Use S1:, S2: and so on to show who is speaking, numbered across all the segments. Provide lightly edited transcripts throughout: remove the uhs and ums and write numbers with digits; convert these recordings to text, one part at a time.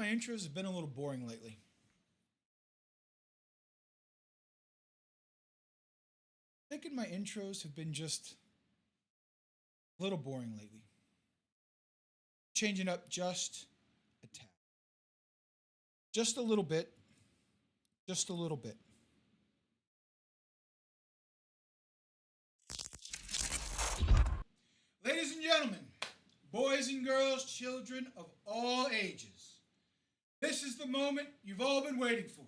S1: my intros have been a little boring lately. Thinking my intros have been just a little boring lately. Changing up just a tad. Just a little bit. Just a little bit. Ladies and gentlemen, boys and girls, children of all ages, this is the moment you've all been waiting for.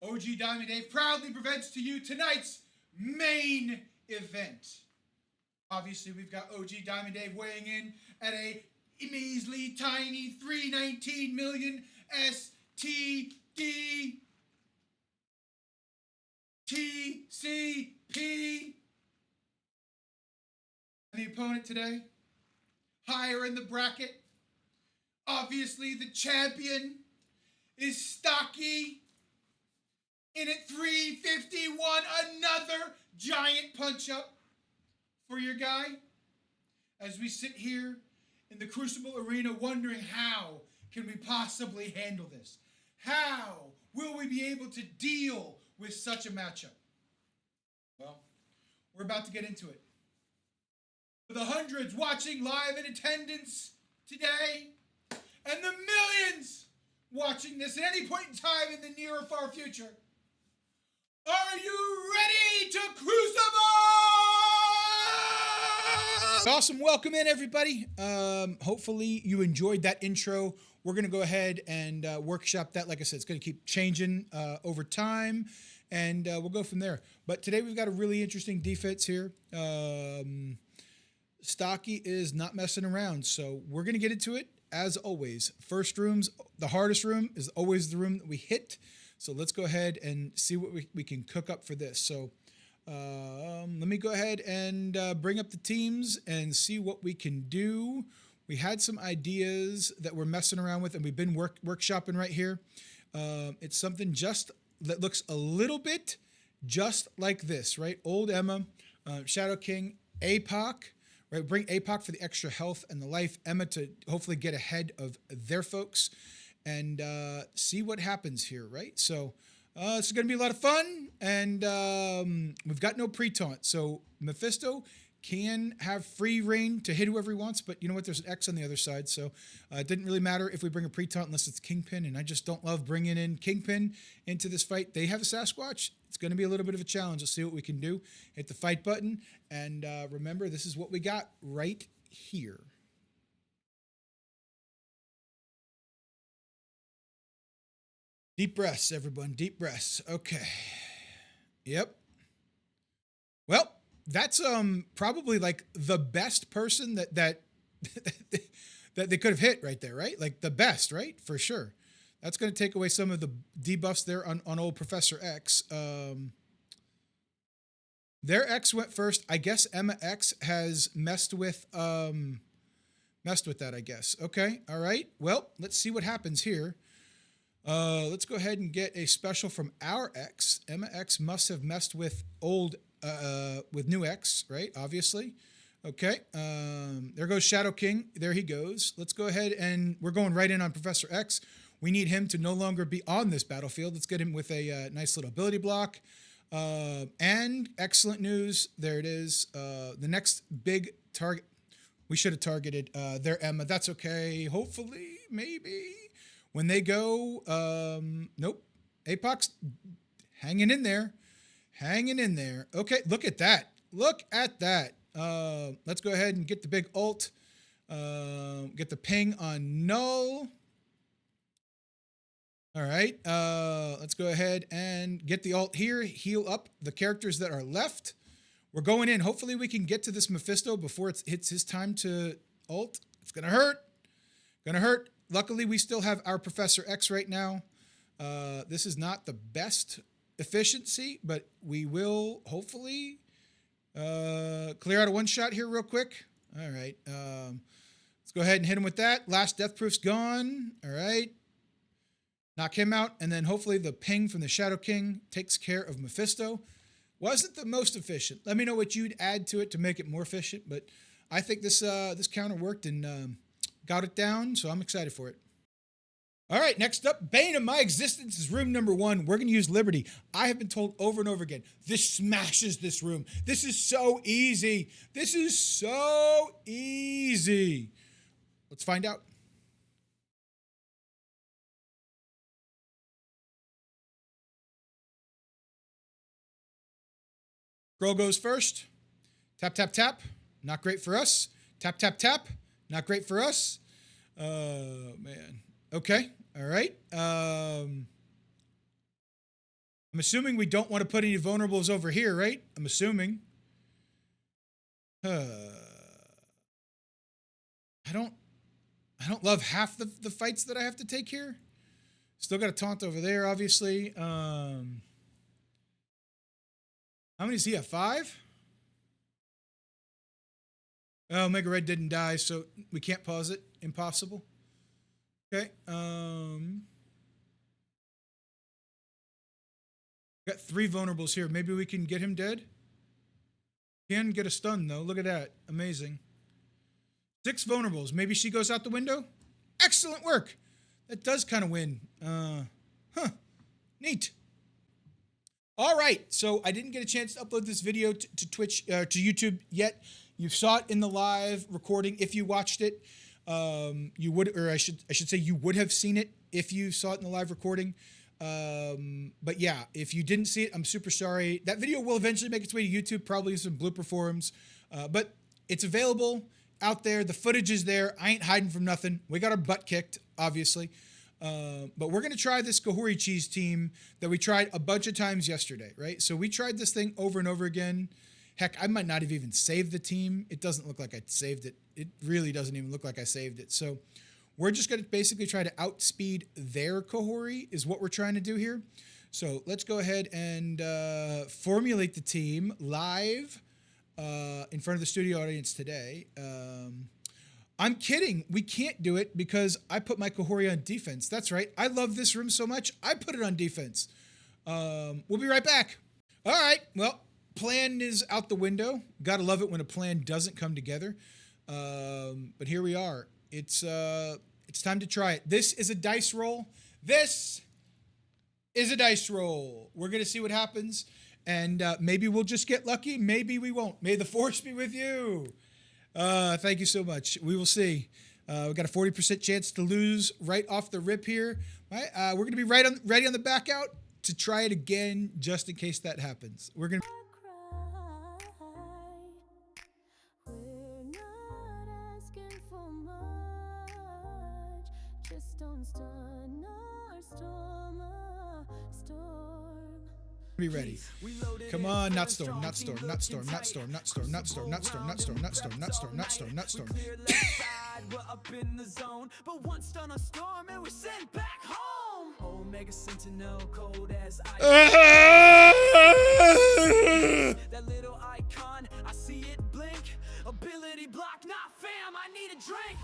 S1: OG Diamond Dave proudly presents to you tonight's main event. Obviously, we've got OG Diamond Dave weighing in at a measly, tiny 319 million STD TCP. And the opponent today, higher in the bracket, obviously the champion, is Stocky. In at 351, another giant punch-up for your guy. As we sit here in the Crucible arena wondering how can we possibly handle this? How will we be able to deal with such a matchup? Well, we're about to get into it. For the hundreds watching live in attendance today, and the millions watching this at any point in time in the near or far future, are you ready to crucible? Awesome. Welcome in, everybody. Hopefully you enjoyed that intro. We're going to go ahead and workshop that. Like I said, it's going to keep changing over time, and we'll go from there. But today we've got a really interesting defense here. Stocky is not messing around, so we're going to get into it. As always, first room's the hardest room is always the room that we hit. So let's go ahead and see what we can cook up for this. So let me go ahead and bring up the teams and see what we can do. We had some ideas that we're messing around with, and we've been workshopping right here. It's something just that looks a little bit just like this, right? Old Emma, Shadow King, APOC, right? Bring APOC for the extra health and the life. Emma to hopefully get ahead of their folks. And see what happens here, right? So it's going to be a lot of fun, and we've got no pre-taunt. So Mephisto can have free reign to hit whoever he wants, but you know what? There's an X on the other side, so it didn't really matter if we bring a pre-taunt unless it's Kingpin, and I just don't love bringing in Kingpin into this fight. They have a Sasquatch. It's going to be a little bit of a challenge. Let's see what we can do. Hit the fight button, and remember, this is what we got right here. Deep breaths, everyone. Deep breaths. Okay. Yep. Well, that's probably like the best person that that they could have hit right there, right? Like the best, right? For sure. That's going to take away some of the debuffs there on old Professor X. Their X went first. I guess Emma X has messed with that, I guess. Okay. All right. Well, let's see what happens here. Let's go ahead and get a special from our X. Emma X must have messed with with new X, right? Obviously. Okay. There goes Shadow King. There he goes. Let's go ahead and we're going right in on Professor X. We need him to no longer be on this battlefield. Let's get him with a nice little ability block. And excellent news. There it is. The next big target. We should have targeted their Emma. That's okay. Hopefully, maybe. When they go, nope. APOC's hanging in there. Hanging in there. Okay, look at that. Look at that. Let's go ahead and get the big ult. Get the ping on null. All right. Let's go ahead and get the ult here. Heal up the characters that are left. We're going in. Hopefully we can get to this Mephisto before it hits his time to ult. It's going to hurt. Going to hurt. Luckily, we still have our Professor X right now. This is not the best efficiency, but we will hopefully clear out a one-shot here real quick. All right. Let's go ahead and hit him with that. Last death proof's gone. All right. Knock him out, and then hopefully the ping from the Shadow King takes care of Mephisto. Wasn't the most efficient. Let me know what you'd add to it to make it more efficient, but I think this counter worked and got it down, so I'm excited for it. All right, next up, bane of my existence is room number 1. We're going to use Liberty. I have been told over and over again, this smashes this room. This is so easy. This is so easy. Let's find out. Girl goes first. Tap, tap, tap. Not great for us. Tap, tap, tap. Not great for us. Man. Okay. All right. I'm assuming we don't want to put any vulnerables over here, right? I'm assuming. I don't love half the fights that I have to take here. Still got a taunt over there, obviously. How many does he have? 5? Oh, Omega Red didn't die, so we can't pause it. Impossible. Okay. Got 3 vulnerables here. Maybe we can get him dead. Can get a stun though. Look at that. Amazing. 6 vulnerables. Maybe she goes out the window. Excellent work. That does kind of win. Neat. All right. So I didn't get a chance to upload this video to Twitch, to YouTube yet. You saw it in the live recording. If you watched it, you would, or I should say, you would have seen it if you saw it in the live recording. But yeah, if you didn't see it, I'm super sorry. That video will eventually make its way to YouTube, probably some blooper forums. But it's available out there. The footage is there. I ain't hiding from nothing. We got our butt kicked, obviously. But we're going to try this Kahori cheese team that we tried a bunch of times yesterday, right? So we tried this thing over and over again. Heck, I might not have even saved the team. It doesn't look like I saved it. It really doesn't even look like I saved it. So we're just going to basically try to outspeed their Kahori is what we're trying to do here. So let's go ahead and formulate the team live in front of the studio audience today. I'm kidding. We can't do it because I put my Kahori on defense. That's right. I love this room so much. I put it on defense. We'll be right back. All right. Well, plan is out the window. Gotta love it when a plan doesn't come together. But here we are. It's time to try it. This is a dice roll. This is a dice roll. We're going to see what happens. And maybe we'll just get lucky. Maybe we won't. May the force be with you. Thank you so much. We will see. We got a 40% chance to lose right off the rip here. Right? We're going to be ready on the back out to try it again just in case that happens. We're going to... be ready. Come on, not storm, not storm, not storm, not storm, not storm, not storm, not storm, not storm, not storm, not storm, not storm, not storm. We're up in the zone, but once done a storm and we're sent back home. Omega Sentinel, cold as ice. That little icon, I see it blink. Ability block, not fam, I need a drink.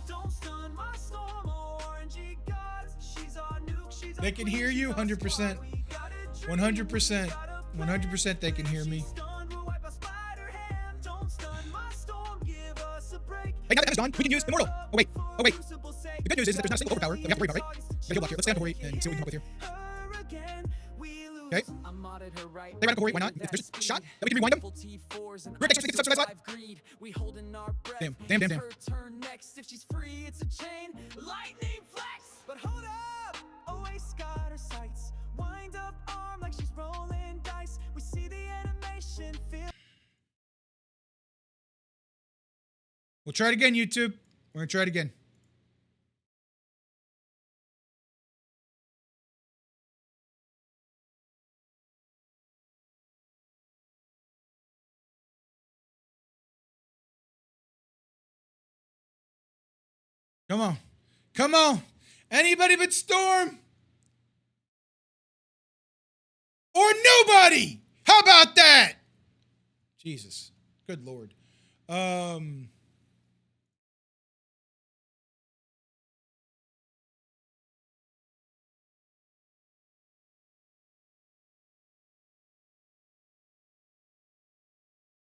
S1: Don't stun my storm, RNG gods. She's our nuke, she's our... They can hear you 100%. 100%. 100% they can hear me. Hey, now that is done, we can use Immortal. Oh wait. The good news is that there's not a single overpower that we have to worry about, right? Got heal block here. Let's stay on Kahori and see what we can come up with here. Okay. They ran a Kahori, why not? If there's a shot that we can rewind them. We're next to get the subs Damn. If she's free, it's a chain. Lightning flex. But hold up. Always got her sights. Wind up arm like she's rolling dice. We see the animation feel. We'll try it again, YouTube. We're gonna try it again. Come on. Come on. Anybody but Storm. Or nobody. How about that? Jesus. Good Lord.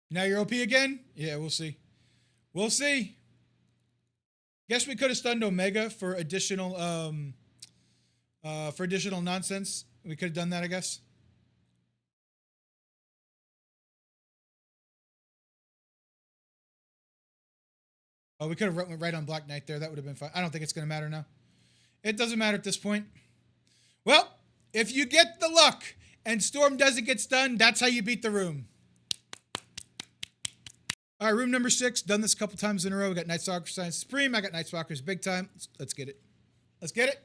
S1: Now you're OP again? Yeah, we'll see. We'll see. Guess we could have stunned Omega for additional nonsense. We could have done that, I guess. Oh, we could have went right on Black Knight there. That would have been fine. I don't think it's going to matter now. It doesn't matter at this point. Well, if you get the luck and Storm doesn't get stunned, that's how you beat the room. All right, room number 6. Done this a couple times in a row. We got Night Stalker Science Supreme. I got Night Stalkers big time. Let's get it. Let's get it.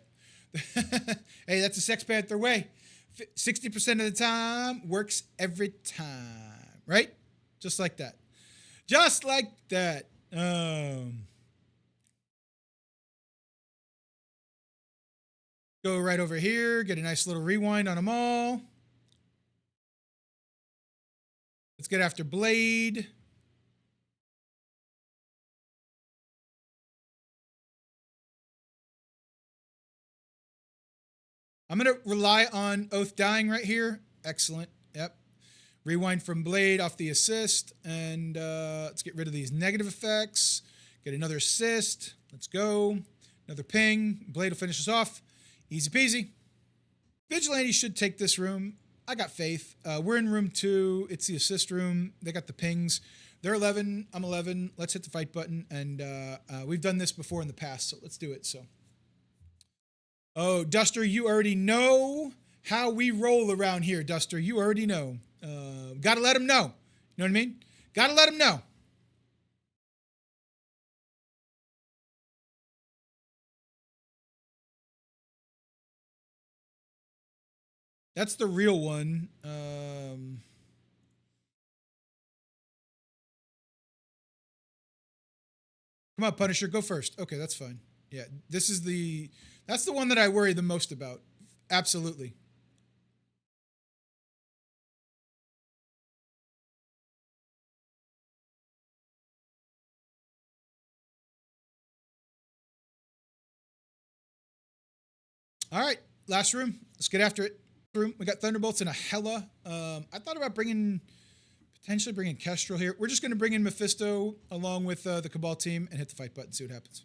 S1: Hey, that's a Sex Panther way. 60% of the time works every time, right? Just like that. Just like that. Go right over here. Get a nice little rewind on them all. Let's get after Blade. I'm going to rely on Oath Dying right here. Excellent. Yep. Rewind from Blade off the assist. And let's get rid of these negative effects. Get another assist. Let's go. Another ping. Blade will finish us off. Easy peasy. Vigilante should take this room. I got faith. We're in room 2. It's the assist room. They got the pings. They're 11. I'm 11. Let's hit the fight button. And we've done this before in the past, so let's do it. So. Oh, Duster, you already know how we roll around here, Duster. You already know. Gotta let them know. You know what I mean? Gotta let them know. That's the real one. Come on, Punisher, go first. Okay, that's fine. Yeah, that's the one that I worry the most about. Absolutely. All right, last room. Let's get after it. Room. We got Thunderbolts and a Hela. I thought about potentially bringing Kestrel here. We're just going to bring in Mephisto along with the Cabal team and hit the fight button, see what happens.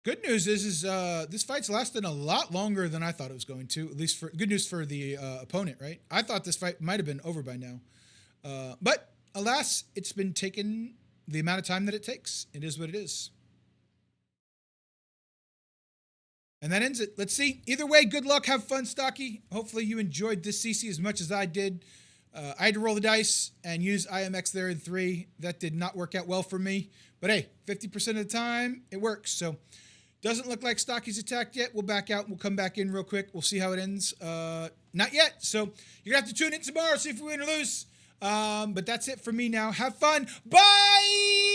S1: Good news is this fight's lasted a lot longer than I thought it was going to. At least for good news for the opponent, right? I thought this fight might have been over by now, but alas, it's been taken the amount of time that it takes. It is what it is, and that ends it. Let's see. Either way, good luck. Have fun, Stocky. Hopefully, you enjoyed this CC as much as I did. I had to roll the dice and use IMX there in 3. That did not work out well for me, but hey, 50% of the time it works. So. Doesn't look like Stocky's attacked yet. We'll back out. We'll come back in real quick. We'll see how it ends. Not yet. So you're going to have to tune in tomorrow, see if we win or lose. But that's it for me now. Have fun. Bye!